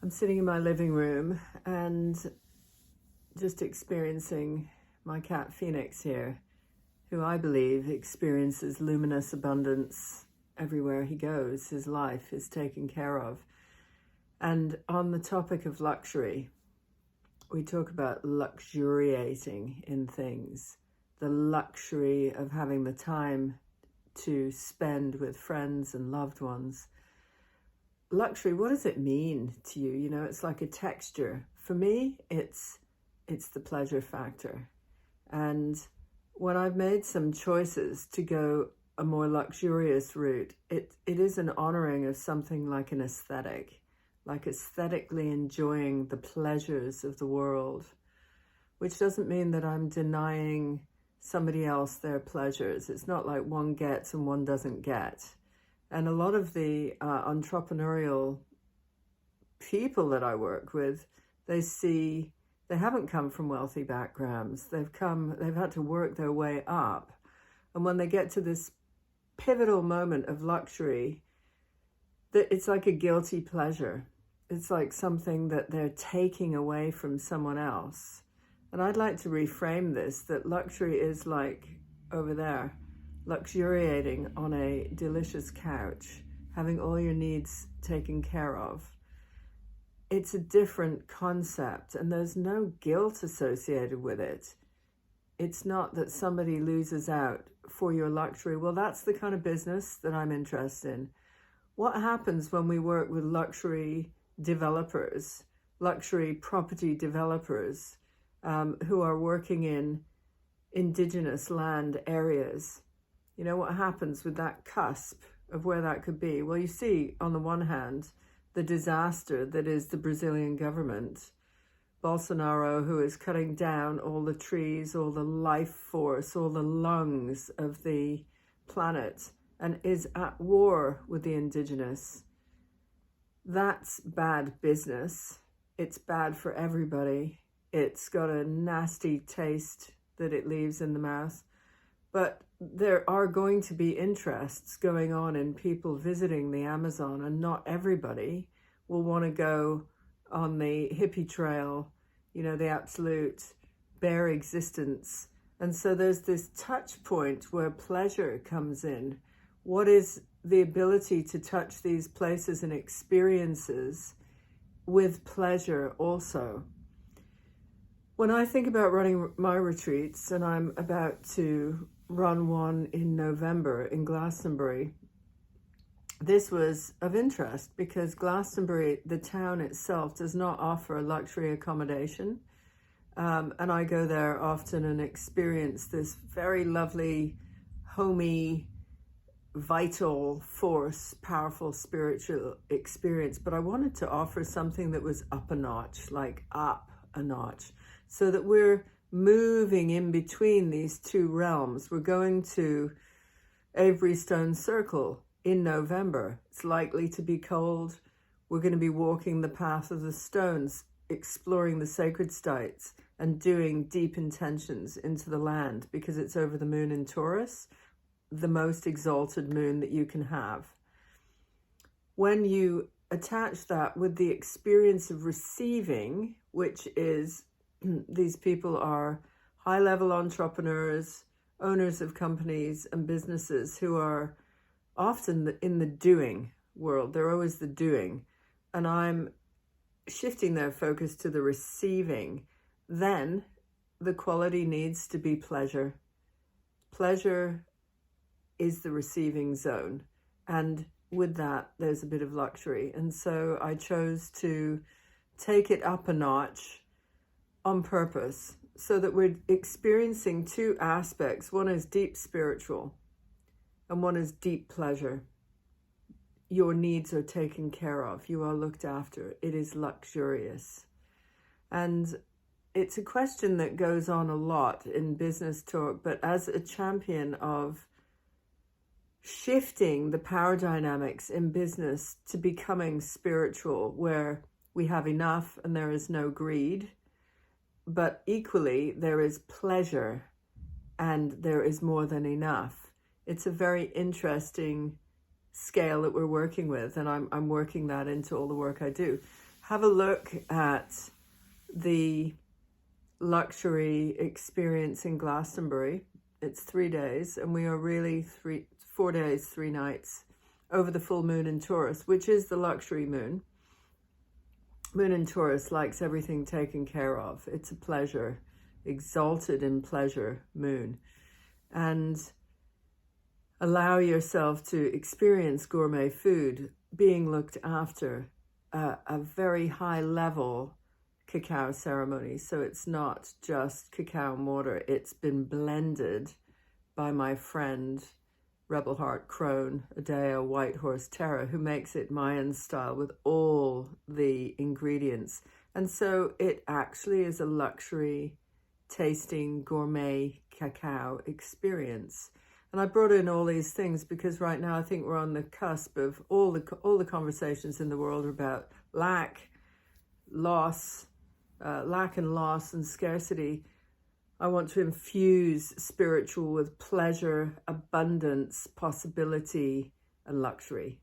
I'm sitting in my living room and just experiencing my cat Phoenix here, who I believe experiences luminous abundance everywhere he goes. His life is taken care of. And on the topic of luxury, we talk about luxuriating in things, the luxury of having the time to spend with friends and loved ones. Luxury, what does it mean to you? You know, it's like a texture. For me, it's the pleasure factor. And when I've made some choices to go a more luxurious route, it is an honoring of something like an aesthetic, like aesthetically enjoying the pleasures of the world, which doesn't mean that I'm denying somebody else their pleasures. It's not like one gets and one doesn't get. And a lot of the entrepreneurial people that I work with, they haven't come from wealthy backgrounds. They've had to work their way up. And when they get to this pivotal moment of luxury, it's like a guilty pleasure. It's like something that they're taking away from someone else. And I'd like to reframe this, that luxury is like over there, luxuriating on a delicious couch, having all your needs taken care of. It's a different concept, and there's no guilt associated with it. It's not that somebody loses out for your luxury. Well, that's the kind of business that I'm interested in. What happens when we work with luxury developers, luxury property developers, who are working in indigenous land areas? You know, what happens with that cusp of where that could be? Well, you see, on the one hand, the disaster that is the Brazilian government, Bolsonaro, who is cutting down all the trees, all the life force, all the lungs of the planet, and is at war with the indigenous. That's bad business. It's bad for everybody. It's got a nasty taste that it leaves in the mouth. But there are going to be interests going on in people visiting the Amazon, and not everybody will want to go on the hippie trail, you know, the absolute bare existence. And so there's this touch point where pleasure comes in. What is the ability to touch these places and experiences with pleasure also? When I think about running my retreats, and I'm about to run one in November in Glastonbury, this was of interest because Glastonbury, the town itself, does not offer luxury accommodation. And I go there often and experience this very lovely, homey, vital force, powerful spiritual experience. But I wanted to offer something that was up a notch, like up a notch, so that we're moving in between these two realms. We're going to Avery Stone Circle in November. It's likely to be cold. We're going to be walking the path of the stones, exploring the sacred sites and doing deep intentions into the land, because it's over the moon in Taurus, the most exalted moon that you can have. When you attach that with the experience of receiving, which is these people are high-level entrepreneurs, owners of companies and businesses who are often in the doing world. They're always the doing. And I'm shifting their focus to the receiving. Then the quality needs to be pleasure. Pleasure is the receiving zone. And with that, there's a bit of luxury. And so I chose to take it up a notch on purpose, so that we're experiencing two aspects. One is deep spiritual and one is deep pleasure. Your needs are taken care of. You are looked after. It is luxurious. And it's a question that goes on a lot in business talk, but as a champion of shifting the power dynamics in business to becoming spiritual, where we have enough and there is no greed, but equally there is pleasure and there is more than enough. It's a very interesting scale that we're working with, and I'm working that into all the work I do. have a look at the luxury experience in Glastonbury. It's 3 days, and we are really 4 days, 3 nights over the full moon in Taurus, which is the luxury moon. Moon in Taurus likes everything taken care of. It's a pleasure, exalted in pleasure moon. And allow yourself to experience gourmet food, being looked after, a very high level cacao ceremony. So it's not just cacao and water. It's been blended by my friend, Rebel Heart Crone, Adea White Horse Terra, who makes it Mayan style with all the ingredients. And so it actually is a luxury tasting gourmet cacao experience. And I brought in all these things because right now I think we're on the cusp of all the conversations in the world about lack and loss and scarcity. I want to infuse spiritual with pleasure, abundance, possibility, and luxury.